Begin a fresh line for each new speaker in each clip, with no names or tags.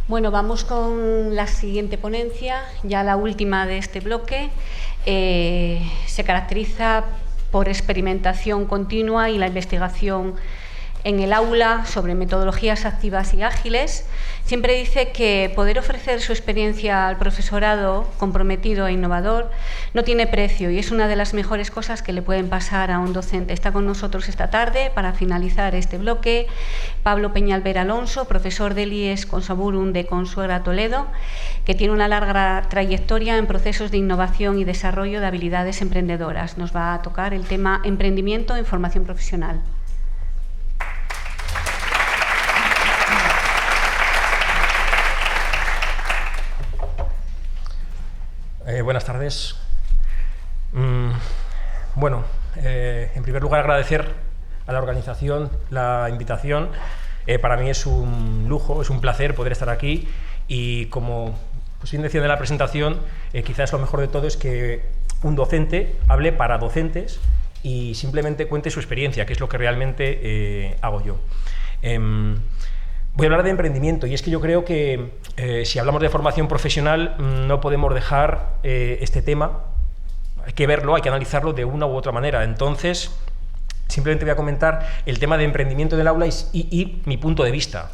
Bueno, vamos con la siguiente ponencia, ya la última de este bloque. Se caracteriza por experimentación continua y la investigación en el aula sobre metodologías activas y ágiles. Siempre dice que poder ofrecer su experiencia al profesorado comprometido e innovador no tiene precio y es una de las mejores cosas que le pueden pasar a un docente. Está con nosotros esta tarde para finalizar este bloque Pablo Peñalver Alonso, profesor del IES Consaburum de Consuegra Toledo, que tiene una larga trayectoria en procesos de innovación y desarrollo de habilidades emprendedoras. Nos va a tocar el tema emprendimiento en formación profesional.
Buenas tardes. Bueno, en primer lugar agradecer a la organización la invitación. Para mí es un lujo, es un placer poder estar aquí y como pues bien decía en la presentación, quizás lo mejor de todo es que un docente hable para docentes y simplemente cuente su experiencia, que es lo que realmente hago yo. Voy a hablar de emprendimiento y es que yo creo que si hablamos de formación profesional no podemos dejar este tema, hay que verlo, hay que analizarlo de una u otra manera. Entonces, simplemente voy a comentar el tema de emprendimiento en el aula y mi punto de vista.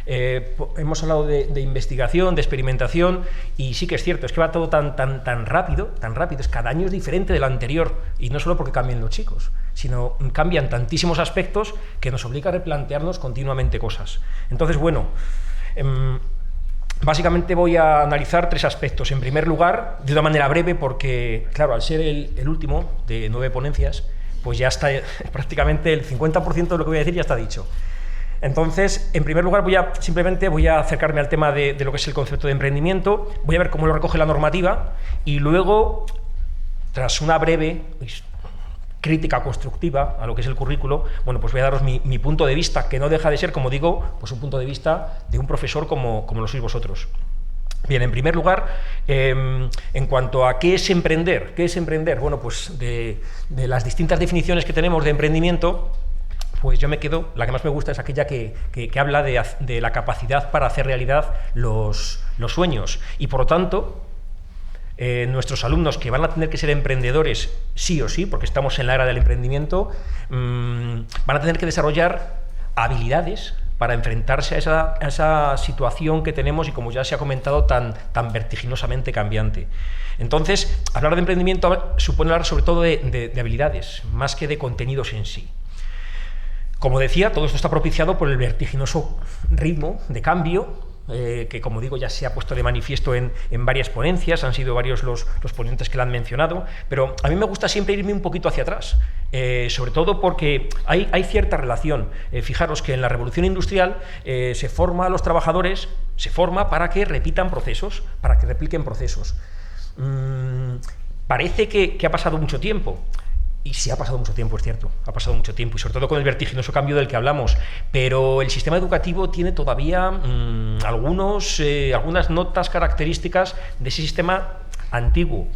Hemos hablado de investigación, de experimentación y sí que es cierto, es que va todo tan rápido, es cada año es diferente del anterior y no solo porque cambien los chicos, sino cambian tantísimos aspectos que nos obliga a replantearnos continuamente cosas. Entonces, bueno, básicamente voy a analizar tres aspectos. En primer lugar, de una manera breve, porque, claro, al ser el último de 9 ponencias, pues ya está prácticamente el 50% de lo que voy a decir ya está dicho. Entonces, en primer lugar, simplemente voy a acercarme al tema de lo que es el concepto de emprendimiento, voy a ver cómo lo recoge la normativa y luego, tras una breve crítica constructiva a lo que es el currículo, bueno, pues voy a daros mi punto de vista, que no deja de ser, como digo, pues un punto de vista de un profesor como lo sois vosotros. Bien, en primer lugar, en cuanto a qué es emprender, bueno, pues de las distintas definiciones que tenemos de emprendimiento, pues yo me quedo, la que más me gusta es aquella que habla de la capacidad para hacer realidad los sueños y, por lo tanto, nuestros alumnos que van a tener que ser emprendedores sí o sí, porque estamos en la era del emprendimiento, van a tener que desarrollar habilidades para enfrentarse a esa situación que tenemos y, como ya se ha comentado, tan vertiginosamente cambiante. Entonces, hablar de emprendimiento supone hablar sobre todo de habilidades, más que de contenidos en sí. Como decía, todo esto está propiciado por el vertiginoso ritmo de cambio que, como digo, ya se ha puesto de manifiesto en varias ponencias, han sido varios los ponentes que la han mencionado, pero a mí me gusta siempre irme un poquito hacia atrás, sobre todo porque hay cierta relación. Fijaros que en la revolución industrial se forma a los trabajadores, para que repitan procesos, para que repliquen procesos. Parece que ha pasado mucho tiempo. Y sí, ha pasado mucho tiempo, es cierto, ha pasado mucho tiempo, y sobre todo con el vertiginoso cambio del que hablamos, pero el sistema educativo tiene todavía algunas notas características de ese sistema antiguo.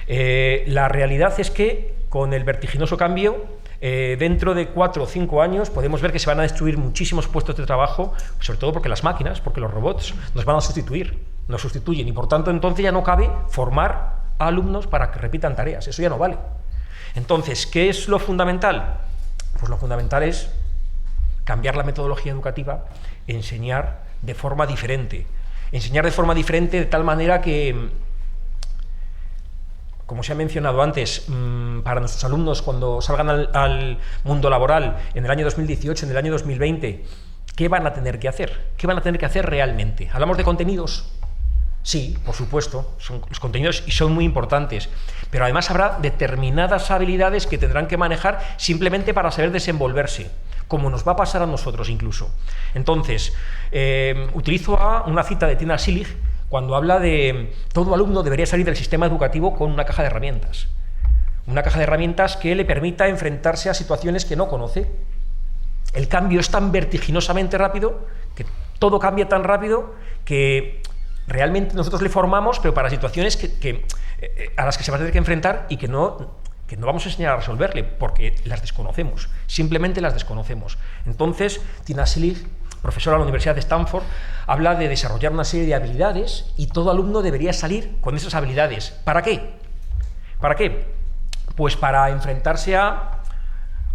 La realidad es que con el vertiginoso cambio, dentro de 4 o 5 años podemos ver que se van a destruir muchísimos puestos de trabajo, sobre todo porque las máquinas, porque los robots nos van a nos sustituyen, y por tanto entonces ya no cabe formar a alumnos para que repitan tareas, eso ya no vale. Entonces, ¿qué es lo fundamental? Pues lo fundamental es cambiar la metodología educativa, enseñar de forma diferente. Enseñar de forma diferente de tal manera que, como se ha mencionado antes, para nuestros alumnos cuando salgan al mundo laboral en el año 2018, en el año 2020, ¿qué van a tener que hacer? ¿Qué van a tener que hacer realmente? ¿Hablamos de contenidos? Sí, por supuesto, son los contenidos y son muy importantes, pero además habrá determinadas habilidades que tendrán que manejar simplemente para saber desenvolverse, como nos va a pasar a nosotros incluso. Entonces, utilizo una cita de Tina Silig cuando habla de todo alumno debería salir del sistema educativo con una caja de herramientas. Una caja de herramientas que le permita enfrentarse a situaciones que no conoce. El cambio es tan vertiginosamente rápido, que todo cambia tan rápido que realmente nosotros le formamos, pero para situaciones a las que se va a tener que enfrentar y que no vamos a enseñar a resolverle, porque las desconocemos, simplemente las desconocemos. Entonces, Tina Silig profesora de la Universidad de Stanford, habla de desarrollar una serie de habilidades y todo alumno debería salir con esas habilidades. ¿Para qué? ¿Para qué? Pues para enfrentarse a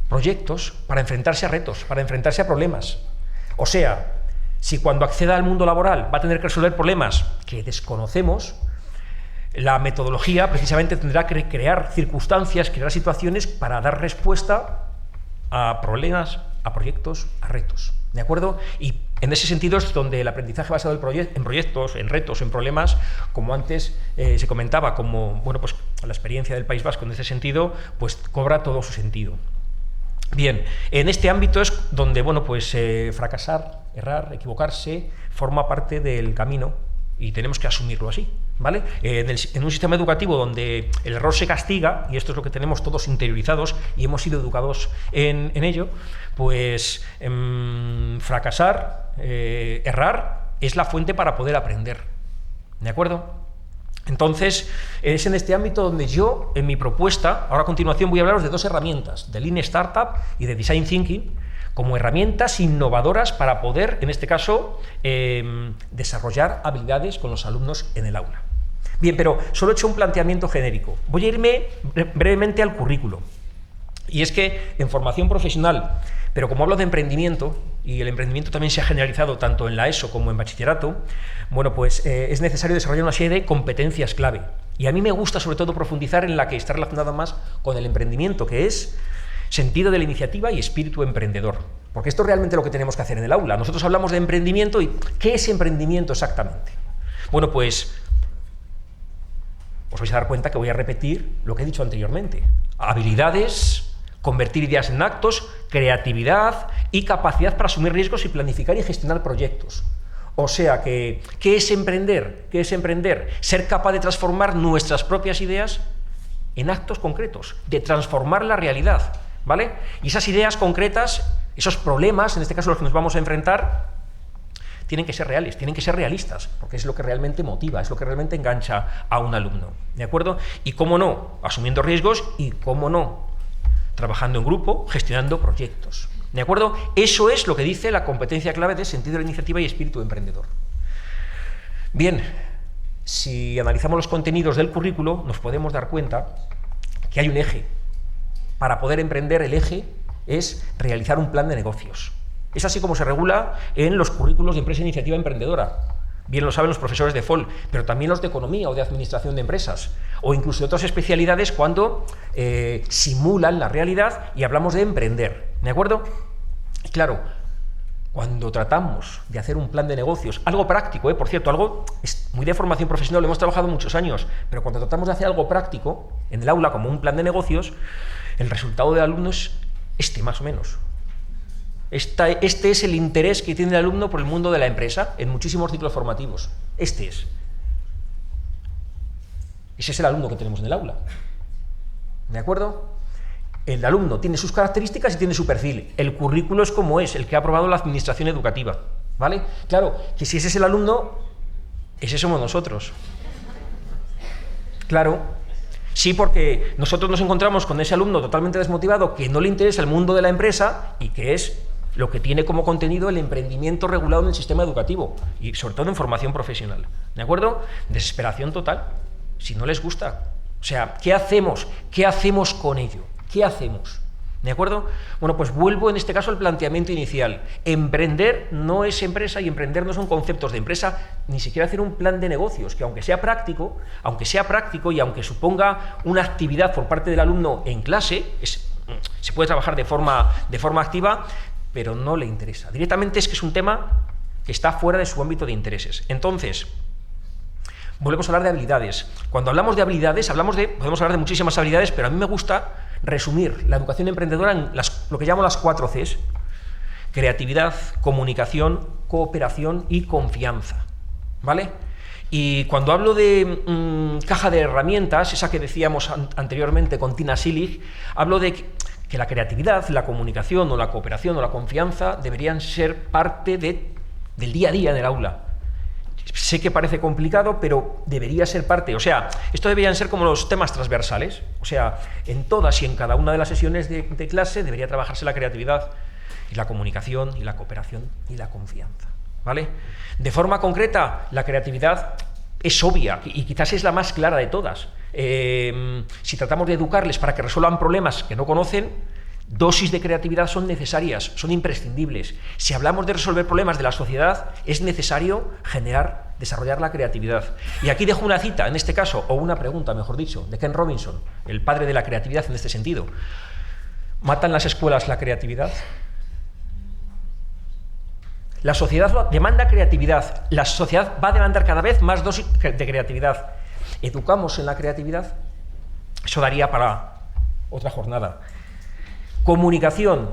proyectos, para enfrentarse a retos, para enfrentarse a problemas. O sea, si cuando acceda al mundo laboral va a tener que resolver problemas que desconocemos, la metodología precisamente tendrá que crear circunstancias, crear situaciones para dar respuesta a problemas, a proyectos, a retos. ¿De acuerdo? Y en ese sentido es donde el aprendizaje basado en proyectos, en retos, en problemas, como antes se comentaba, como bueno, pues la experiencia del País Vasco en ese sentido, pues cobra todo su sentido. Bien, en este ámbito es donde bueno, pues fracasar, errar, equivocarse, forma parte del camino y tenemos que asumirlo así, ¿vale? En un sistema educativo donde el error se castiga, y esto es lo que tenemos todos interiorizados y hemos sido educados en ello, pues fracasar, errar, es la fuente para poder aprender, ¿de acuerdo? Entonces, es en este ámbito donde yo, en mi propuesta, ahora a continuación voy a hablaros de dos herramientas, de Lean Startup y de Design Thinking, como herramientas innovadoras para poder, en este caso, desarrollar habilidades con los alumnos en el aula. Bien, pero solo he hecho un planteamiento genérico. Voy a irme brevemente al currículo. Y es que en formación profesional, pero como hablo de emprendimiento, y el emprendimiento también se ha generalizado tanto en la ESO como en bachillerato, bueno, pues es necesario desarrollar una serie de competencias clave. Y a mí me gusta sobre todo profundizar en la que está relacionada más con el emprendimiento, que es sentido de la iniciativa y espíritu emprendedor. Porque esto es realmente lo que tenemos que hacer en el aula. Nosotros hablamos de emprendimiento y ¿qué es emprendimiento exactamente? Bueno, pues os vais a dar cuenta que voy a repetir lo que he dicho anteriormente. Habilidades, convertir ideas en actos, creatividad y capacidad para asumir riesgos y planificar y gestionar proyectos. O sea que, ¿qué es emprender? ¿Qué es emprender? Ser capaz de transformar nuestras propias ideas en actos concretos, de transformar la realidad, ¿vale? Y esas ideas concretas, esos problemas, en este caso los que nos vamos a enfrentar, tienen que ser reales, tienen que ser realistas, porque es lo que realmente motiva, es lo que realmente engancha a un alumno, ¿de acuerdo? Y cómo no, asumiendo riesgos y cómo no, trabajando en grupo, gestionando proyectos, ¿de acuerdo? Eso es lo que dice la competencia clave de sentido de la iniciativa y espíritu emprendedor. Bien, si analizamos los contenidos del currículo, nos podemos dar cuenta que hay un eje. Para poder emprender, el eje es realizar un plan de negocios. Es así como se regula en los currículos de empresa e iniciativa emprendedora. Bien lo saben los profesores de FOL, pero también los de economía o de administración de empresas, o incluso de otras especialidades cuando simulan la realidad y hablamos de emprender, ¿de acuerdo? Y claro, cuando tratamos de hacer un plan de negocios, algo práctico, por cierto, algo es muy de formación profesional, lo hemos trabajado muchos años, pero cuando tratamos de hacer algo práctico en el aula como un plan de negocios, el resultado del alumno es este, más o menos. Este es el interés que tiene el alumno por el mundo de la empresa en muchísimos ciclos formativos. Este es. Ese es el alumno que tenemos en el aula. ¿De acuerdo? El alumno tiene sus características y tiene su perfil. El currículo es como es, el que ha aprobado la administración educativa. ¿Vale? Claro, que si ese es el alumno, ese somos nosotros. Claro. Sí, porque nosotros nos encontramos con ese alumno totalmente desmotivado, que no le interesa el mundo de la empresa y que es lo que tiene como contenido el emprendimiento regulado en el sistema educativo y sobre todo en formación profesional. ¿De acuerdo? Desesperación total, si no les gusta. O sea, ¿qué hacemos? ¿Qué hacemos con ello? ¿Qué hacemos? ¿De acuerdo? Bueno, pues vuelvo en este caso al planteamiento inicial. Emprender no es empresa y emprender no son conceptos de empresa, ni siquiera hacer un plan de negocios, que aunque sea práctico y aunque suponga una actividad por parte del alumno en clase, se puede trabajar de forma activa, pero no le interesa. Directamente es que es un tema que está fuera de su ámbito de intereses. Entonces, volvemos a hablar de habilidades. Cuando hablamos de habilidades, podemos hablar de muchísimas habilidades, pero a mí me gusta resumir la educación emprendedora en lo que llamo las 4 Cs. Creatividad, comunicación, cooperación y confianza. ¿Vale? Y cuando hablo de caja de herramientas, esa que decíamos anteriormente con Tina Silig, hablo de que la creatividad, la comunicación o la cooperación o la confianza deberían ser parte del día a día del aula. Sé que parece complicado, pero debería ser parte. O sea, esto deberían ser como los temas transversales. O sea, en todas y en cada una de las sesiones de clase debería trabajarse la creatividad, y la comunicación, y la cooperación, y la confianza, ¿vale? De forma concreta, la creatividad es obvia y quizás es la más clara de todas. Si tratamos de educarles para que resuelvan problemas que no conocen, dosis de creatividad son necesarias, son imprescindibles. Si hablamos de resolver problemas de la sociedad, es necesario desarrollar la creatividad. Y aquí dejo una cita, en este caso, o una pregunta, mejor dicho, de Ken Robinson, el padre de la creatividad en este sentido. ¿Matan las escuelas la creatividad? La sociedad demanda creatividad, la sociedad va a demandar cada vez más dosis de creatividad. ¿Educamos en la creatividad? Eso daría para otra jornada. Comunicación.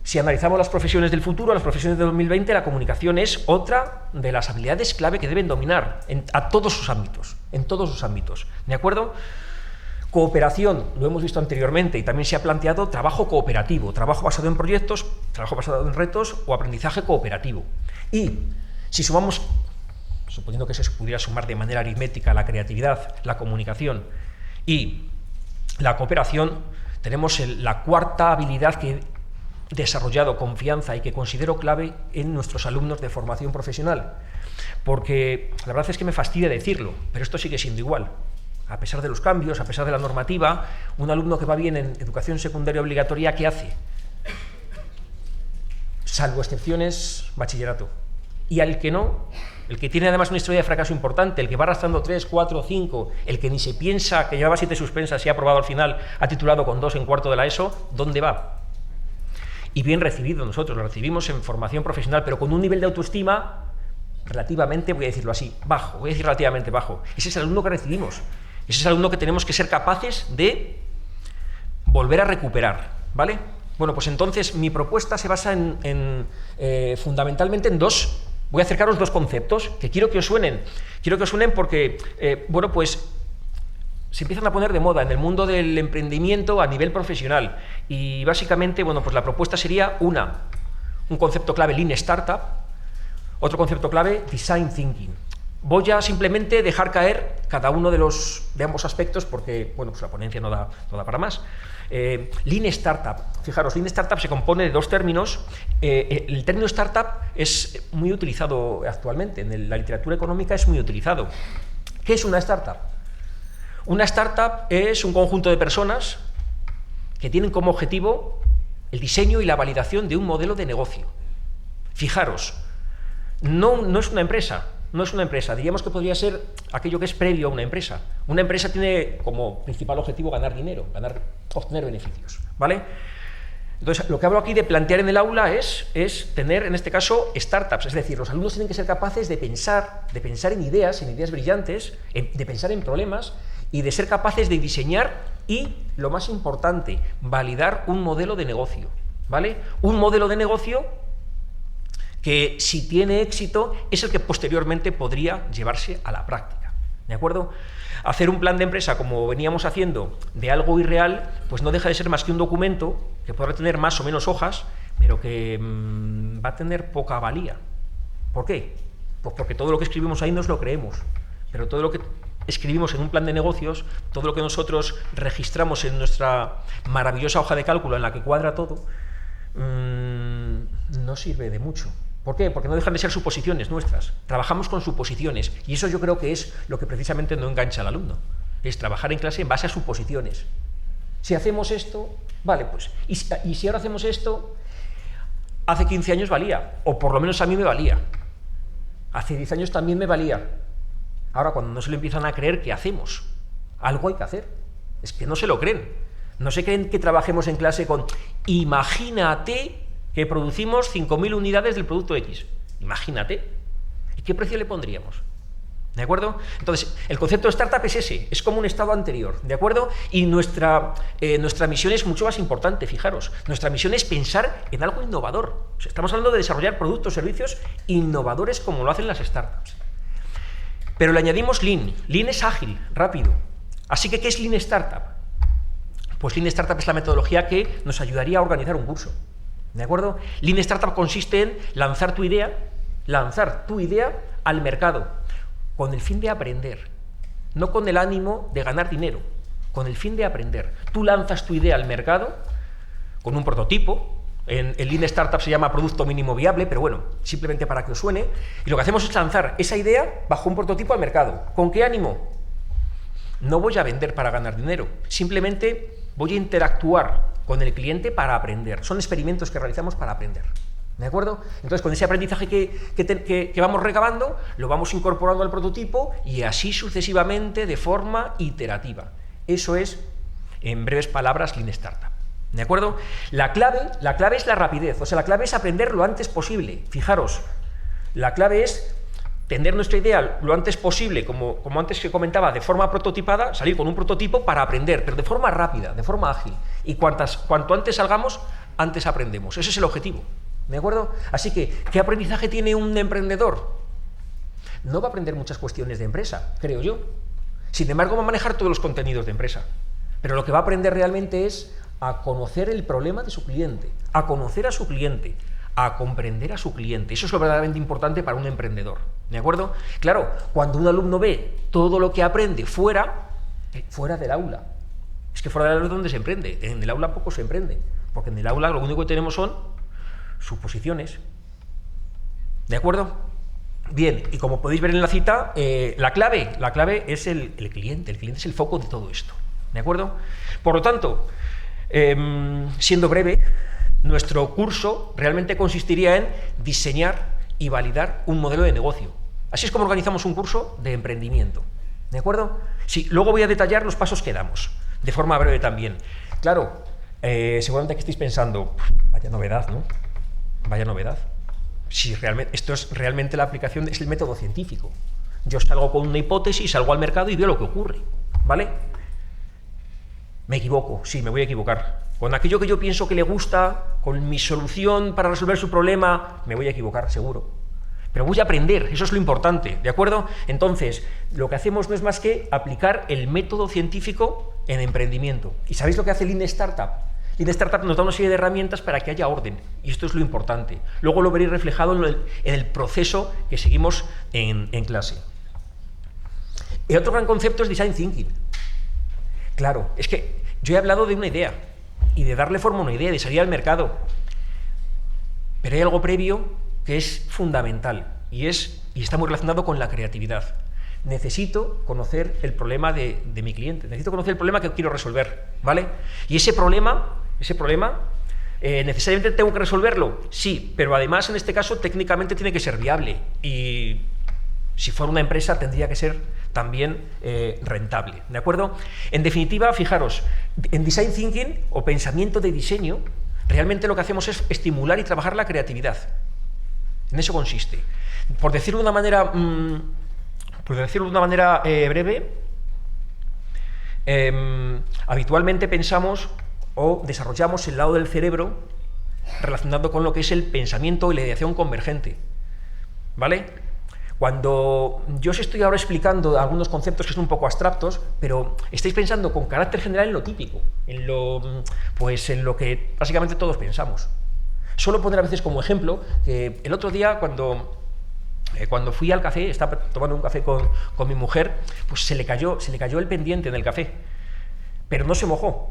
Si analizamos las profesiones del futuro, las profesiones de 2020, la comunicación es otra de las habilidades clave que deben dominar a todos sus ámbitos, en todos sus ámbitos. ¿De acuerdo? Cooperación, lo hemos visto anteriormente y también se ha planteado trabajo cooperativo, trabajo basado en proyectos, trabajo basado en retos o aprendizaje cooperativo. Y si sumamos, suponiendo que se pudiera sumar de manera aritmética la creatividad, la comunicación y la cooperación, tenemos la cuarta habilidad que he desarrollado confianza y que considero clave en nuestros alumnos de formación profesional. Porque la verdad es que me fastidia decirlo, pero esto sigue siendo igual. A pesar de los cambios, a pesar de la normativa, un alumno que va bien en educación secundaria obligatoria, ¿qué hace? Salvo excepciones, bachillerato. Y al que no, el que tiene además una historia de fracaso importante, el que va arrastrando 3, 4, 5, el que ni se piensa que llevaba 7 suspensas y ha aprobado al final, ha titulado con 2 en cuarto de la ESO, ¿dónde va? Y bien recibido, nosotros lo recibimos en formación profesional, pero con un nivel de autoestima relativamente, voy a decirlo así, bajo, voy a decir relativamente bajo. Ese es el alumno que recibimos. Ese es el alumno que tenemos que ser capaces de volver a recuperar, ¿vale? Bueno, pues entonces mi propuesta se basa fundamentalmente en dos. Voy a acercaros dos conceptos que quiero que os suenen. Quiero que os suenen porque, bueno, pues se empiezan a poner de moda en el mundo del emprendimiento a nivel profesional. Y básicamente, bueno, pues la propuesta sería un concepto clave, Lean Startup, otro concepto clave, Design Thinking. Voy a simplemente dejar caer cada uno de ambos aspectos porque, bueno, pues la ponencia no da para más. Lean Startup. Fijaros, Lean Startup se compone de dos términos. El término startup es muy utilizado actualmente, en la literatura económica es muy utilizado. ¿Qué es una startup? Una startup es un conjunto de personas que tienen como objetivo el diseño y la validación de un modelo de negocio. Fijaros, no es una empresa. No es una empresa, diríamos que podría ser aquello que es previo a una empresa. Una empresa tiene como principal objetivo ganar dinero, obtener beneficios, ¿vale? Entonces, lo que hablo aquí de plantear en el aula es tener, en este caso, startups, es decir, los alumnos tienen que ser capaces de pensar en ideas brillantes, de pensar en problemas y de ser capaces de diseñar y, lo más importante, validar un modelo de negocio, ¿vale? Un modelo de negocio que si tiene éxito es el que posteriormente podría llevarse a la práctica, ¿de acuerdo? Hacer un plan de empresa como veníamos haciendo de algo irreal, pues no deja de ser más que un documento que podrá tener más o menos hojas, pero que va a tener poca valía. ¿Por qué? Pues porque todo lo que escribimos ahí nos lo creemos, pero todo lo que escribimos en un plan de negocios, todo lo que nosotros registramos en nuestra maravillosa hoja de cálculo en la que cuadra todo, no sirve de mucho. ¿Por qué? Porque no dejan de ser suposiciones nuestras. Trabajamos con suposiciones y eso yo creo que es lo que precisamente no engancha al alumno. Es trabajar en clase en base a suposiciones. Si hacemos esto, vale, pues, y si ahora hacemos esto, hace 15 años valía, o por lo menos a mí me valía. Hace 10 años también me valía. Ahora, cuando no se lo empiezan a creer, ¿qué hacemos? Algo hay que hacer. Es que no se lo creen. No se creen que trabajemos en clase con imagínate que producimos 5.000 unidades del producto X. Imagínate. ¿Y qué precio le pondríamos? ¿De acuerdo? Entonces, el concepto de startup es ese, es como un estado anterior, ¿de acuerdo? Y nuestra misión es mucho más importante, fijaros. Nuestra misión es pensar en algo innovador. O sea, estamos hablando de desarrollar productos, servicios innovadores como lo hacen las startups. Pero le añadimos Lean. Lean es ágil, rápido. Así que, ¿qué es Lean Startup? Pues Lean Startup es la metodología que nos ayudaría a organizar un curso. ¿De acuerdo? Lean Startup consiste en lanzar tu idea al mercado con el fin de aprender, no con el ánimo de ganar dinero, con el fin de aprender. Tú lanzas tu idea al mercado con un prototipo, en el Lean Startup se llama producto mínimo viable, pero bueno, simplemente para que os suene. Y lo que hacemos es lanzar esa idea bajo un prototipo al mercado. ¿Con qué ánimo? No voy a vender para ganar dinero, simplemente voy a interactuar con el cliente para aprender. Son experimentos que realizamos para aprender. ¿De acuerdo? Entonces, con ese aprendizaje que vamos recabando, lo vamos incorporando al prototipo y así sucesivamente de forma iterativa. Eso es, en breves palabras, Lean Startup. ¿De acuerdo? La clave es la rapidez, o sea, la clave es aprender lo antes posible. Fijaros, la clave es tener nuestra idea lo antes posible, como antes que comentaba, de forma prototipada, salir con un prototipo para aprender, pero de forma rápida, de forma ágil. Y cuanto antes salgamos, antes aprendemos. Ese es el objetivo. ¿De acuerdo? Así que, ¿qué aprendizaje tiene un emprendedor? No va a aprender muchas cuestiones de empresa, creo yo. Sin embargo, va a manejar todos los contenidos de empresa. Pero lo que va a aprender realmente es a conocer el problema de su cliente, a conocer a su cliente, a comprender a su cliente. Eso es lo verdaderamente importante para un emprendedor. ¿De acuerdo? Claro, cuando un alumno ve todo lo que aprende fuera del aula. Es que fuera del aula es donde se emprende. En el aula poco se emprende. Porque en el aula lo único que tenemos son suposiciones. ¿De acuerdo? Bien, y como podéis ver en la cita, la clave es el cliente. El cliente es el foco de todo esto. ¿De acuerdo? Por lo tanto, siendo breve, nuestro curso realmente consistiría en diseñar y validar un modelo de negocio. Así es como organizamos un curso de emprendimiento. ¿De acuerdo? Sí, luego voy a detallar los pasos que damos, de forma breve también. Claro, seguramente que estáis pensando, vaya novedad, ¿no? Vaya novedad. Si realmente, esto es realmente la aplicación, es el método científico. Yo salgo con una hipótesis, salgo al mercado y veo lo que ocurre, ¿vale? Me equivoco, sí, me voy a equivocar. Con aquello que yo pienso que le gusta, con mi solución para resolver su problema, me voy a equivocar, seguro. Pero voy a aprender, eso es lo importante, ¿de acuerdo? Entonces, lo que hacemos no es más que aplicar el método científico en emprendimiento. ¿Y sabéis lo que hace Lean Startup? Lean Startup nos da una serie de herramientas para que haya orden, y esto es lo importante. Luego lo veréis reflejado en el proceso que seguimos en clase. El otro gran concepto es Design Thinking. Claro, es que yo he hablado de una idea, y de darle forma a una idea, de salir al mercado. Pero hay algo previo que es fundamental, y está muy relacionado con la creatividad. Necesito conocer el problema de mi cliente, necesito conocer el problema que quiero resolver, ¿vale? Y ese problema, ¿necesariamente tengo que resolverlo? Sí, pero además en este caso técnicamente tiene que ser viable, y si fuera una empresa tendría que ser también rentable, ¿de acuerdo? En definitiva, fijaros, en Design Thinking o pensamiento de diseño, realmente lo que hacemos es estimular y trabajar la creatividad. En eso consiste. Por decirlo de una manera, breve, habitualmente pensamos o desarrollamos el lado del cerebro relacionado con lo que es el pensamiento y la ideación convergente, ¿vale? Cuando yo os estoy ahora explicando algunos conceptos que son un poco abstractos, pero estáis pensando con carácter general en lo típico, en lo que básicamente todos pensamos. Suelo poner a veces como ejemplo que el otro día cuando fui al café, estaba tomando un café con mi mujer, pues se le cayó el pendiente en el café, pero no se mojó.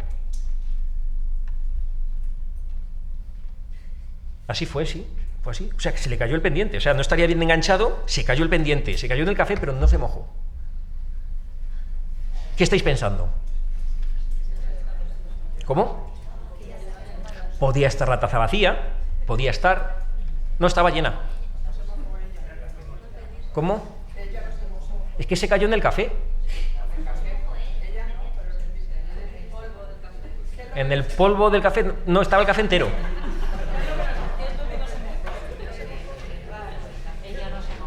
Así fue, sí. Fue así, o sea, que se le cayó el pendiente, o sea, no estaría bien enganchado, se cayó el pendiente, se cayó en el café, pero no se mojó. ¿Qué estáis pensando? ¿Cómo? Podía estar la taza vacía, no estaba llena. ¿Cómo? Es que se cayó en el café. En el polvo del café, no estaba el café entero.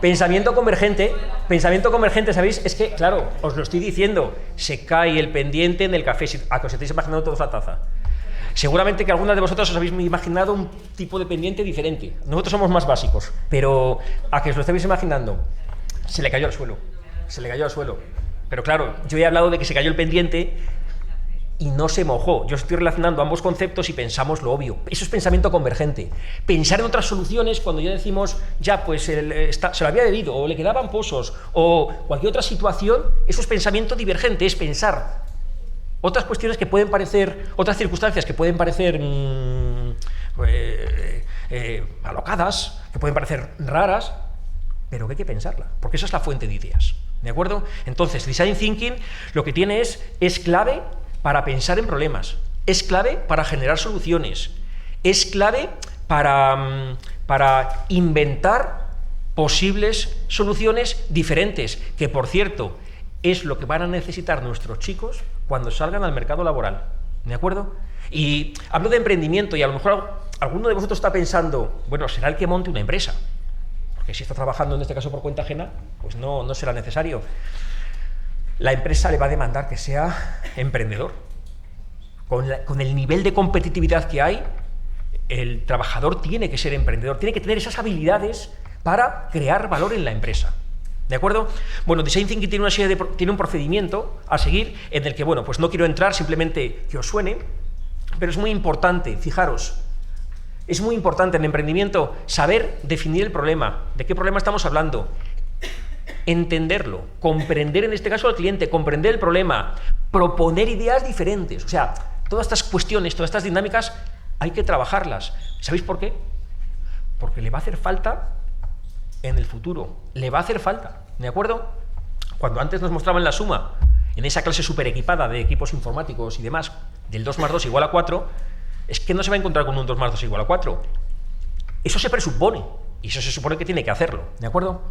Pensamiento convergente, ¿sabéis? Es que, claro, os lo estoy diciendo, se cae el pendiente en el café, a que os estáis imaginando todos la taza. Seguramente que algunas de vosotros os habéis imaginado un tipo de pendiente diferente. Nosotros somos más básicos, pero a que os lo estáis imaginando, se le cayó al suelo. Pero claro, yo he hablado de que se cayó el pendiente y no se mojó. Yo estoy relacionando ambos conceptos y pensamos lo obvio. Eso es pensamiento convergente. Pensar en otras soluciones cuando ya decimos, ya, pues se lo había bebido, o le quedaban pozos, o cualquier otra situación, eso es pensamiento divergente, es pensar otras cuestiones que pueden parecer, otras circunstancias que pueden parecer alocadas, que pueden parecer raras, pero que hay que pensarla, porque esa es la fuente de ideas, ¿de acuerdo? Entonces, Design Thinking lo que tiene es clave para pensar en problemas, es clave para generar soluciones, es clave para inventar posibles soluciones diferentes, que por cierto, es lo que van a necesitar nuestros chicos cuando salgan al mercado laboral, ¿de acuerdo? Y hablo de emprendimiento y a lo mejor alguno de vosotros está pensando, bueno, será el que monte una empresa, porque si está trabajando en este caso por cuenta ajena, pues no será necesario. La empresa le va a demandar que sea emprendedor. Con el nivel de competitividad que hay, el trabajador tiene que ser emprendedor, tiene que tener esas habilidades para crear valor en la empresa. ¿De acuerdo? Bueno, Design Thinking tiene un procedimiento a seguir en el que, bueno, pues no quiero entrar, simplemente que os suene, pero es muy importante, fijaros, es muy importante en el emprendimiento saber definir el problema, de qué problema estamos hablando, entenderlo, comprender en este caso al cliente, comprender el problema, proponer ideas diferentes, o sea, todas estas cuestiones, todas estas dinámicas hay que trabajarlas. ¿Sabéis por qué? Porque le va a hacer falta en el futuro, le va a hacer falta, ¿de acuerdo? Cuando antes nos mostraban la suma, en esa clase súper equipada de equipos informáticos y demás, del 2 más 2 igual a 4, es que no se va a encontrar con un 2 más 2 igual a 4. Eso se presupone, y eso se supone que tiene que hacerlo, ¿de acuerdo?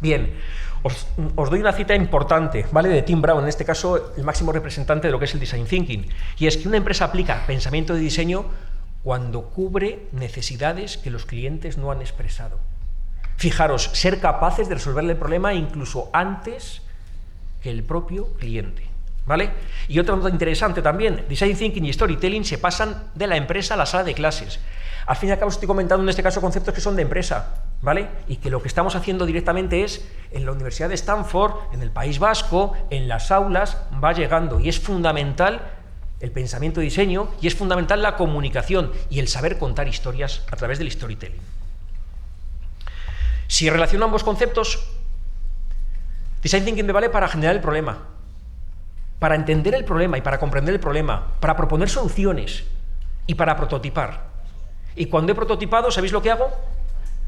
Bien, os doy una cita importante, ¿vale? De Tim Brown, en este caso el máximo representante de lo que es el Design Thinking, y es que una empresa aplica pensamiento de diseño cuando cubre necesidades que los clientes no han expresado. Fijaros, ser capaces de resolverle el problema incluso antes que el propio cliente, ¿vale? Y otra nota interesante también, Design Thinking y Storytelling se pasan de la empresa a la sala de clases. Al fin y al cabo estoy comentando en este caso conceptos que son de empresa, ¿vale? Y que lo que estamos haciendo directamente es, en la Universidad de Stanford, en el País Vasco, en las aulas, va llegando, y es fundamental el pensamiento de diseño, y es fundamental la comunicación y el saber contar historias a través del storytelling. Si relaciono ambos conceptos, Design Thinking me vale para generar el problema, para entender el problema y para comprender el problema, para proponer soluciones y para prototipar. Y cuando he prototipado, ¿sabéis lo que hago?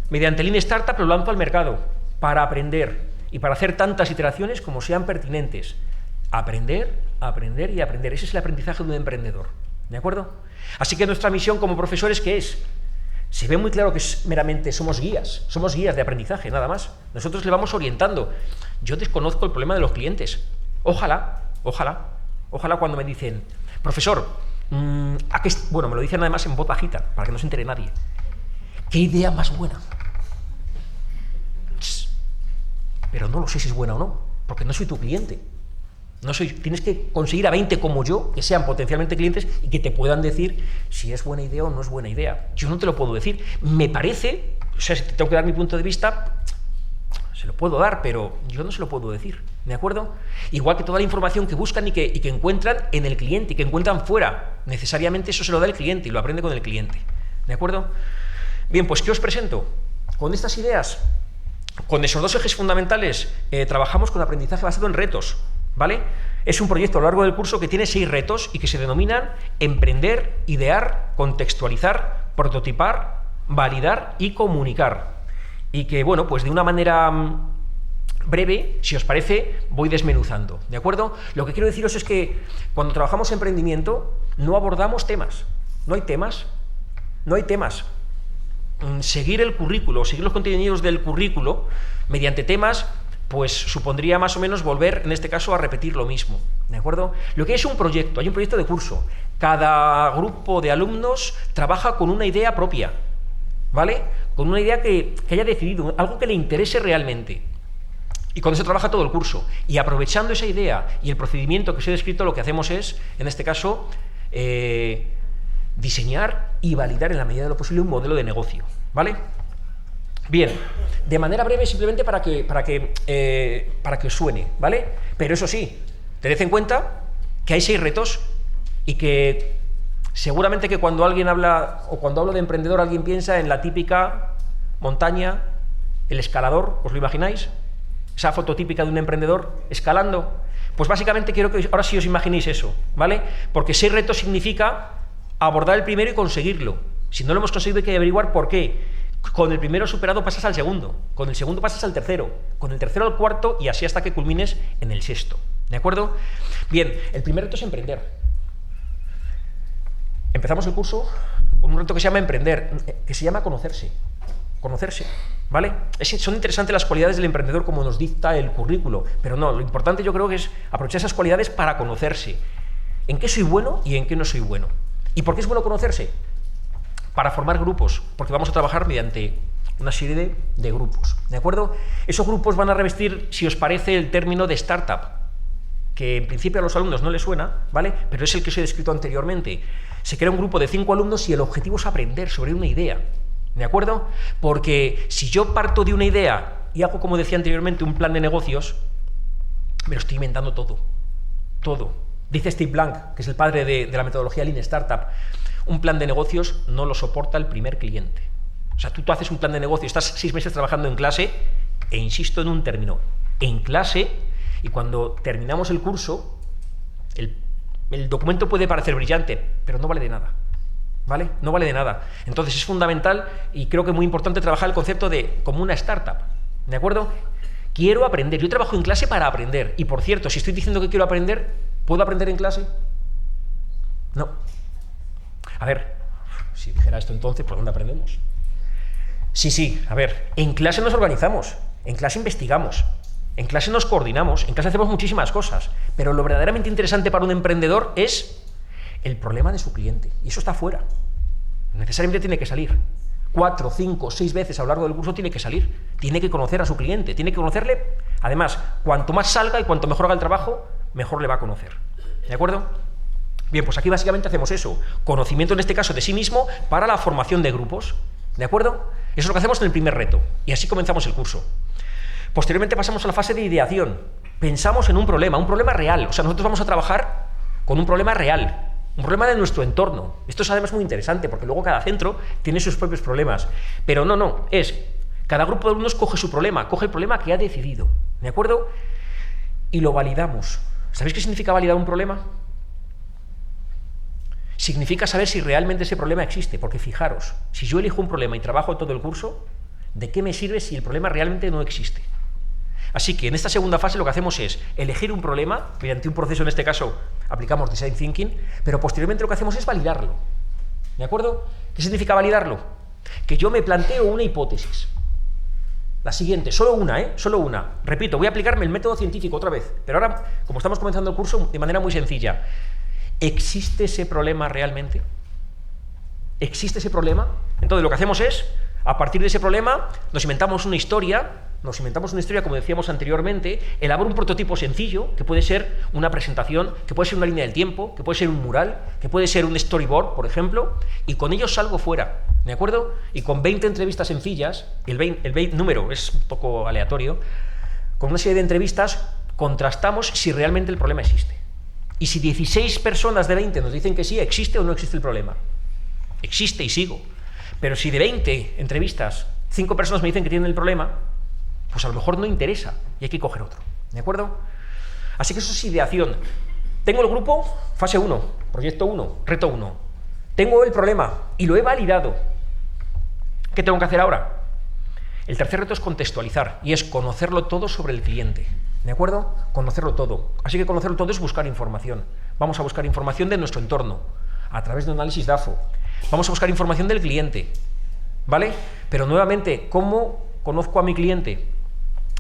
Mediante Lean Startup lo lanzo al mercado para aprender y para hacer tantas iteraciones como sean pertinentes. Aprender, aprender y aprender. Ese es el aprendizaje de un emprendedor, ¿de acuerdo? Así que nuestra misión como profesores, ¿qué es? Se ve muy claro que meramente somos guías de aprendizaje, nada más. Nosotros le vamos orientando. Yo desconozco el problema de los clientes. Ojalá cuando me dicen, profesor, bueno, me lo dicen además en voz bajita, para que no se entere nadie. ¿Qué idea más buena? Pero no lo sé si es buena o no, porque no soy tu cliente. Tienes que conseguir a 20 como yo, que sean potencialmente clientes y que te puedan decir si es buena idea o no es buena idea. Yo no te lo puedo decir. Me parece, o sea, si te tengo que dar mi punto de vista, se lo puedo dar, pero yo no se lo puedo decir, ¿de acuerdo? Igual que toda la información que buscan y que encuentran en el cliente y que encuentran fuera, necesariamente eso se lo da el cliente y lo aprende con el cliente, ¿de acuerdo? Bien, pues ¿qué os presento? Con estas ideas, con esos dos ejes fundamentales, trabajamos con aprendizaje basado en retos, ¿vale? Es un proyecto a lo largo del curso que tiene 6 retos y que se denominan emprender, idear, contextualizar, prototipar, validar y comunicar. Y que, bueno, pues de una manera breve, si os parece, voy desmenuzando, ¿de acuerdo? Lo que quiero deciros es que cuando trabajamos en emprendimiento no abordamos temas, no hay temas. Seguir el currículo, seguir los contenidos del currículo mediante temas, pues supondría más o menos volver, en este caso, a repetir lo mismo, ¿de acuerdo? Lo que es un proyecto, hay un proyecto de curso. Cada grupo de alumnos trabaja con una idea propia, ¿vale? Con una idea que haya decidido, algo que le interese realmente. Y con eso trabaja todo el curso. Y aprovechando esa idea y el procedimiento que os he descrito, lo que hacemos es, en este caso, diseñar y validar en la medida de lo posible un modelo de negocio, ¿vale? Bien, de manera breve, simplemente para que os suene, ¿vale? Pero eso sí, tened en cuenta que hay 6 retos y que seguramente que cuando alguien habla, o cuando hablo de emprendedor, alguien piensa en la típica montaña, el escalador, ¿os lo imagináis? Esa foto típica de un emprendedor escalando. Pues básicamente quiero que ahora sí os imaginéis eso, ¿vale? Porque 6 retos significa abordar el primero y conseguirlo. Si no lo hemos conseguido hay que averiguar por qué. Con el primero superado pasas al segundo, con el segundo pasas al tercero, con el tercero al cuarto y así hasta que culmines en el sexto. ¿De acuerdo? Bien, el primer reto es emprender. Empezamos el curso con un reto que se llama emprender, que se llama conocerse. Conocerse, ¿vale? Son interesantes las cualidades del emprendedor como nos dicta el currículo, pero no, lo importante yo creo que es aprovechar esas cualidades para conocerse. ¿En qué soy bueno y en qué no soy bueno? ¿Y por qué es bueno conocerse? Para formar grupos, porque vamos a trabajar mediante una serie de grupos, ¿de acuerdo? Esos grupos van a revestir, si os parece, el término de startup, que en principio a los alumnos no les suena, ¿vale? Pero es el que os he descrito anteriormente. Se crea un grupo de 5 alumnos y el objetivo es aprender sobre una idea, ¿de acuerdo? Porque si yo parto de una idea y hago, como decía anteriormente, un plan de negocios, me lo estoy inventando todo, todo. Dice Steve Blank, que es el padre de la metodología Lean Startup, un plan de negocios no lo soporta el primer cliente. O sea, tú haces un plan de negocio, estás 6 meses trabajando en clase, e insisto en un término, en clase, y cuando terminamos el curso, el documento puede parecer brillante, pero no vale de nada, ¿vale? No vale de nada. Entonces es fundamental y creo que es muy importante trabajar el concepto de como una startup, ¿de acuerdo? Quiero aprender, yo trabajo en clase para aprender, y por cierto, si estoy diciendo que quiero aprender, ¿puedo aprender en clase? No. A ver, si dijera esto entonces, ¿por dónde aprendemos? Sí, a ver, en clase nos organizamos, en clase investigamos, en clase nos coordinamos, en clase hacemos muchísimas cosas, pero lo verdaderamente interesante para un emprendedor es el problema de su cliente, y eso está fuera. Necesariamente tiene que salir. 4, 5, 6 veces a lo largo del curso tiene que salir, tiene que conocer a su cliente, tiene que conocerle. Además, cuanto más salga y cuanto mejor haga el trabajo, mejor le va a conocer. ¿De acuerdo? Bien, pues aquí básicamente hacemos eso, conocimiento en este caso de sí mismo para la formación de grupos, ¿de acuerdo? Eso es lo que hacemos en el primer reto, y así comenzamos el curso. Posteriormente pasamos a la fase de ideación, pensamos en un problema real, o sea, nosotros vamos a trabajar con un problema real, un problema de nuestro entorno. Esto es además muy interesante, porque luego cada centro tiene sus propios problemas, pero no, cada grupo de alumnos coge su problema, coge el problema que ha decidido, ¿de acuerdo? Y lo validamos. ¿Sabéis qué significa validar un problema? Significa saber si realmente ese problema existe, porque fijaros, si yo elijo un problema y trabajo todo el curso, ¿de qué me sirve si el problema realmente no existe? Así que en esta segunda fase lo que hacemos es elegir un problema, mediante un proceso, en este caso aplicamos Design Thinking, pero posteriormente lo que hacemos es validarlo, ¿de acuerdo? ¿Qué significa validarlo? Que yo me planteo una hipótesis, la siguiente, solo una, repito, voy a aplicarme el método científico otra vez, pero ahora, como estamos comenzando el curso, de manera muy sencilla. ¿Existe ese problema realmente? ¿Existe ese problema? Entonces lo que hacemos es, a partir de ese problema, nos inventamos una historia, como decíamos anteriormente, elaboro un prototipo sencillo, que puede ser una presentación, que puede ser una línea del tiempo, que puede ser un mural, que puede ser un storyboard, por ejemplo, y con ello salgo fuera, ¿de acuerdo? Y con 20 entrevistas sencillas, el número es un poco aleatorio, con una serie de entrevistas contrastamos si realmente el problema existe. Y si 16 personas de 20 nos dicen que sí, ¿existe o no existe el problema? Existe y sigo. Pero si de 20 entrevistas, 5 personas me dicen que tienen el problema, pues a lo mejor no interesa y hay que coger otro. ¿De acuerdo? Así que eso es ideación. Tengo el grupo, fase 1, proyecto 1, reto 1. Tengo el problema y lo he validado. ¿Qué tengo que hacer ahora? El tercer reto es contextualizar y es conocerlo todo sobre el cliente. ¿De acuerdo? Conocerlo todo. Así que conocerlo todo es buscar información. Vamos a buscar información de nuestro entorno, a través de un análisis DAFO. Vamos a buscar información del cliente, ¿vale? Pero nuevamente, ¿cómo conozco a mi cliente?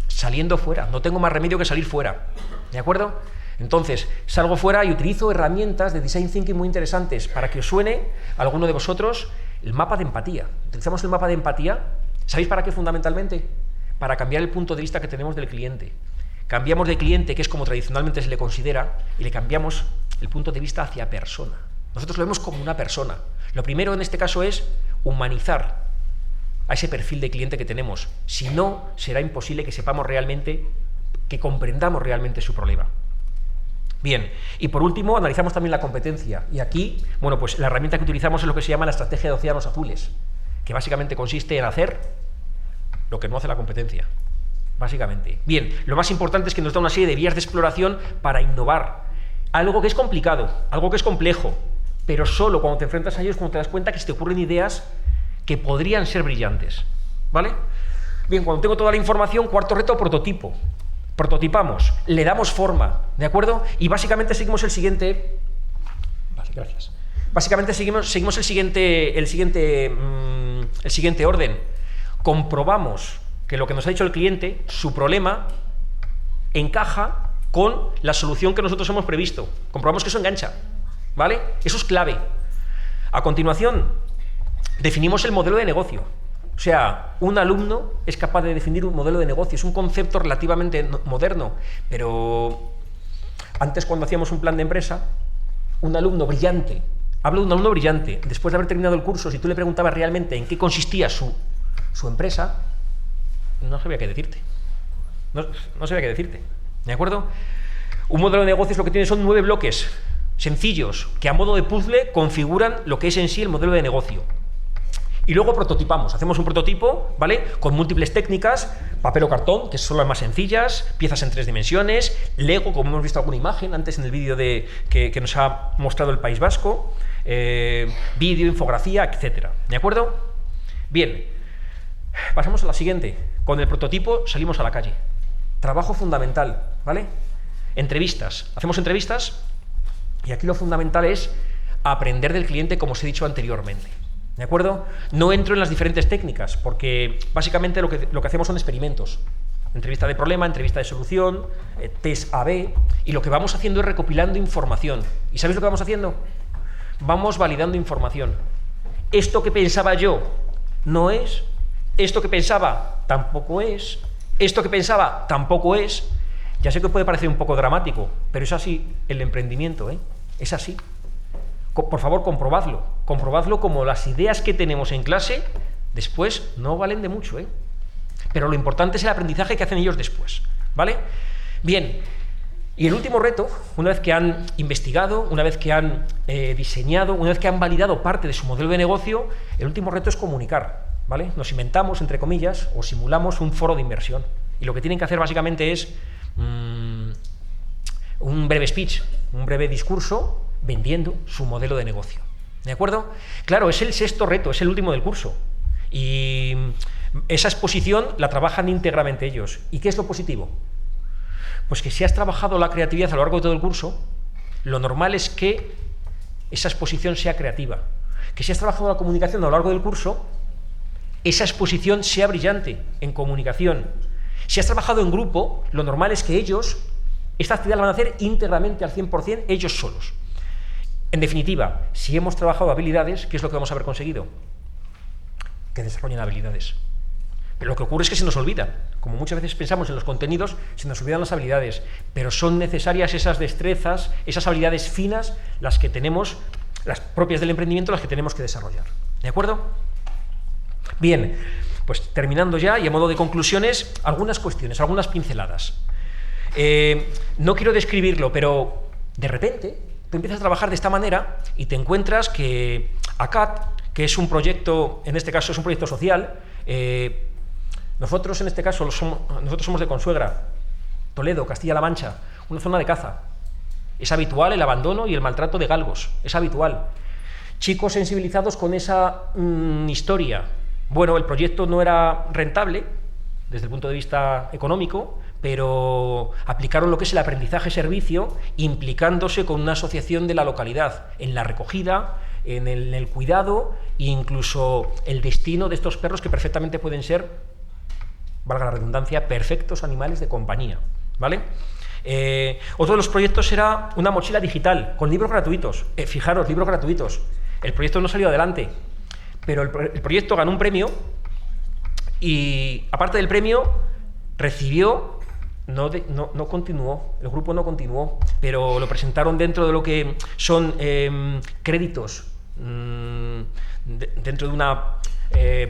Saliendo fuera. No tengo más remedio que salir fuera. ¿De acuerdo? Entonces, salgo fuera y utilizo herramientas de Design Thinking muy interesantes para que os suene a alguno de vosotros el mapa de empatía. Utilizamos el mapa de empatía. ¿Sabéis para qué fundamentalmente? Para cambiar el punto de vista que tenemos del cliente. Cambiamos de cliente, que es como tradicionalmente se le considera, y le cambiamos el punto de vista hacia persona. Nosotros lo vemos como una persona. Lo primero en este caso es humanizar a ese perfil de cliente que tenemos. Si no, será imposible que sepamos realmente, que comprendamos realmente su problema. Bien, y por último analizamos también la competencia. Y aquí, bueno, pues la herramienta que utilizamos es lo que se llama la estrategia de océanos azules, que básicamente consiste en hacer lo que no hace la competencia. Básicamente. Bien, lo más importante es que nos da una serie de vías de exploración para innovar. Algo que es complicado, algo que es complejo, pero solo cuando te enfrentas a ellos, cuando te das cuenta que se te ocurren ideas que podrían ser brillantes, ¿vale? Bien, cuando tengo toda la información, cuarto reto, prototipo. Prototipamos, le damos forma, ¿de acuerdo? Y básicamente seguimos el siguiente... Vale, gracias. Básicamente seguimos el siguiente orden. Comprobamos que lo que nos ha dicho el cliente, su problema, encaja con la solución que nosotros hemos previsto. Comprobamos que eso engancha, ¿vale? Eso es clave. A continuación, definimos el modelo de negocio. O sea, un alumno es capaz de definir un modelo de negocio. Es un concepto relativamente moderno, pero antes, cuando hacíamos un plan de empresa, un alumno brillante, hablo de un alumno brillante, después de haber terminado el curso, si tú le preguntabas realmente en qué consistía su empresa, no sabía qué decirte. No sabía qué decirte, ¿de acuerdo? Un modelo de negocio es lo que tiene, son 9 bloques sencillos que a modo de puzzle configuran lo que es en sí el modelo de negocio. Y luego prototipamos, hacemos un prototipo, ¿vale? Con múltiples técnicas, papel o cartón, que son las más sencillas, piezas en 3 dimensiones, Lego, como hemos visto alguna imagen antes en el vídeo que nos ha mostrado el País Vasco, vídeo, infografía, etcétera, ¿de acuerdo? Bien, pasamos a la siguiente. Con el prototipo salimos a la calle. Trabajo fundamental, ¿vale? Entrevistas. Hacemos entrevistas y aquí lo fundamental es aprender del cliente, como os he dicho anteriormente. ¿De acuerdo? No entro en las diferentes técnicas, porque básicamente lo que hacemos son experimentos. Entrevista de problema, entrevista de solución, test A/B, y lo que vamos haciendo es recopilando información. ¿Y sabéis lo que vamos haciendo? Vamos validando información. Esto que pensaba yo no es, esto que pensaba tampoco es, esto que pensaba tampoco es. Ya sé que puede parecer un poco dramático, pero es así el emprendimiento, ¿eh? Es así. Por favor, comprobadlo como las ideas que tenemos en clase después no valen de mucho, ¿eh? Pero lo importante es el aprendizaje que hacen ellos después, ¿vale? Bien, y el último reto, una vez que han investigado, una vez que han diseñado, una vez que han validado parte de su modelo de negocio, el último reto es comunicar, ¿vale? Nos inventamos, entre comillas, o simulamos un foro de inversión. Y lo que tienen que hacer básicamente es un breve speech, un breve discurso vendiendo su modelo de negocio. ¿De acuerdo? Claro, es el 6.º reto, es el último del curso. Y esa exposición la trabajan íntegramente ellos. ¿Y qué es lo positivo? Pues que si has trabajado la creatividad a lo largo de todo el curso, lo normal es que esa exposición sea creativa. Que si has trabajado la comunicación a lo largo del curso, esa exposición sea brillante en comunicación. Si has trabajado en grupo, lo normal es que ellos, esta actividad la van a hacer íntegramente al 100% ellos solos. En definitiva, si hemos trabajado habilidades, ¿qué es lo que vamos a haber conseguido? Que desarrollen habilidades. Pero lo que ocurre es que se nos olvida. Como muchas veces pensamos en los contenidos, se nos olvidan las habilidades. Pero son necesarias esas destrezas, esas habilidades finas, las que tenemos, las propias del emprendimiento, las que tenemos que desarrollar. ¿De acuerdo? Bien, pues terminando ya y a modo de conclusiones, algunas cuestiones, algunas pinceladas. No quiero describirlo, pero de repente tú empiezas a trabajar de esta manera y te encuentras que ACAT, que es un proyecto, en este caso es un proyecto social, nosotros en este caso nosotros somos de Consuegra, Toledo, Castilla-La Mancha, una zona de caza. Es habitual el abandono y el maltrato de galgos, es habitual. Chicos sensibilizados con esa historia. Bueno, el proyecto no era rentable desde el punto de vista económico, pero aplicaron lo que es el aprendizaje-servicio, implicándose con una asociación de la localidad en la recogida, en el cuidado e incluso el destino de estos perros que perfectamente pueden ser, valga la redundancia, perfectos animales de compañía, ¿vale? Otro de los proyectos era una mochila digital con libros gratuitos. Fijaros, libros gratuitos. El proyecto no salió adelante, pero el proyecto ganó un premio y, aparte del premio, recibió... No continuó, el grupo no continuó, pero lo presentaron dentro de lo que son créditos, dentro de una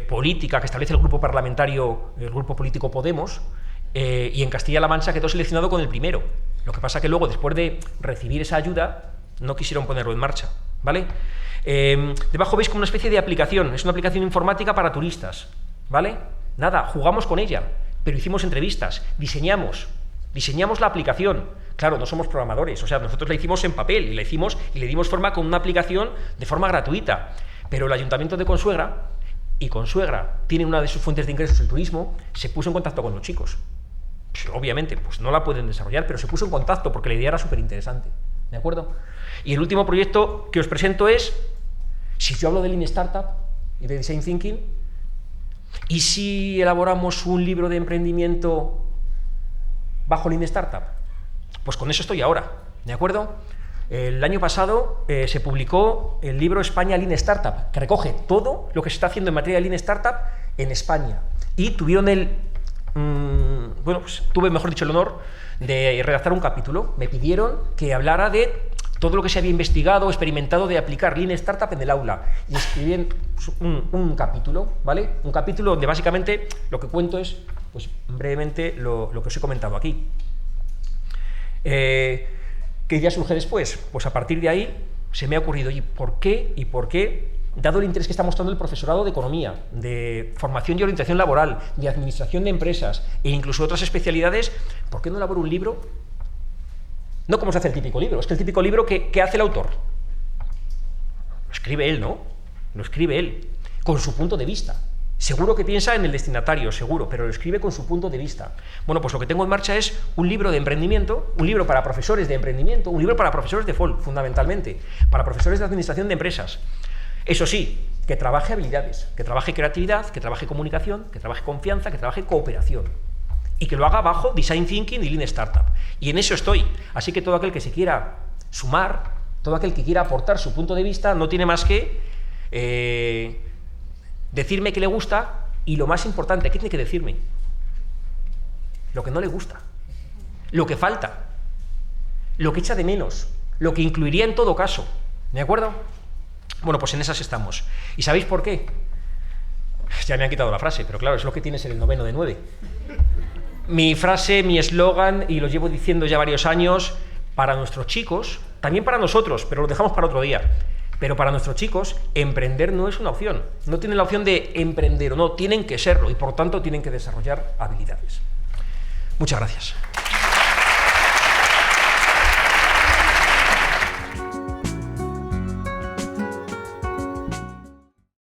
política que establece el grupo parlamentario, el grupo político Podemos, y en Castilla-La Mancha quedó seleccionado con el primero. Lo que pasa que luego, después de recibir esa ayuda, no quisieron ponerlo en marcha, ¿vale? Debajo veis como una especie de aplicación, es una aplicación informática para turistas, ¿vale? Nada, jugamos con ella, pero hicimos entrevistas, diseñamos diseñamos la aplicación. Claro, no somos programadores, o sea, nosotros la hicimos en papel y le dimos forma con una aplicación de forma gratuita. Pero el Ayuntamiento de Consuegra, y Consuegra tiene una de sus fuentes de ingresos el turismo, se puso en contacto con los chicos. Pues, obviamente, pues no la pueden desarrollar, pero se puso en contacto porque la idea era súper interesante. ¿De acuerdo? Y el último proyecto que os presento es, si yo hablo de Lean Startup y de Design Thinking, ¿y si elaboramos un libro de emprendimiento bajo Lean Startup? Pues con eso estoy ahora, ¿de acuerdo? El año pasado se publicó el libro España Lean Startup, que recoge todo lo que se está haciendo en materia de Lean Startup en España. Y tuvieron tuve, mejor dicho, el honor de redactar un capítulo. Me pidieron que hablara de todo lo que se había investigado, experimentado de aplicar Lean Startup en el aula. Y escribí un capítulo, ¿vale? Un capítulo donde básicamente lo que cuento es, pues brevemente, lo que os he comentado aquí. ¿Qué idea surge después? Pues a partir de ahí se me ha ocurrido, ¿y por qué, dado el interés que está mostrando el profesorado de economía, de formación y orientación laboral, de administración de empresas e incluso otras especialidades, ¿por qué no elaboro un libro? No como se hace el típico libro, es que el típico libro, ¿qué hace el autor? Lo escribe él, ¿no? Lo escribe él, con su punto de vista. Seguro que piensa en el destinatario, seguro, pero lo escribe con su punto de vista. Bueno, pues lo que tengo en marcha es un libro de emprendimiento, un libro para profesores de emprendimiento, un libro para profesores de FOL, fundamentalmente, para profesores de administración de empresas. Eso sí, que trabaje habilidades, que trabaje creatividad, que trabaje comunicación, que trabaje confianza, que trabaje cooperación. Y que lo haga bajo Design Thinking y Lean Startup. Y en eso estoy. Así que todo aquel que se quiera sumar, todo aquel que quiera aportar su punto de vista, no tiene más que decirme que le gusta y, lo más importante, ¿qué tiene que decirme? Lo que no le gusta, lo que falta, lo que echa de menos, lo que incluiría en todo caso. ¿De acuerdo? Bueno, pues en esas estamos. ¿Y sabéis por qué? Ya me han quitado la frase, pero claro, es lo que tiene ser el 9 de 9. Mi frase, mi eslogan, y lo llevo diciendo ya varios años, para nuestros chicos, también para nosotros, pero lo dejamos para otro día. Pero para nuestros chicos, emprender no es una opción. No tienen la opción de emprender o no, tienen que serlo y por tanto tienen que desarrollar habilidades. Muchas gracias.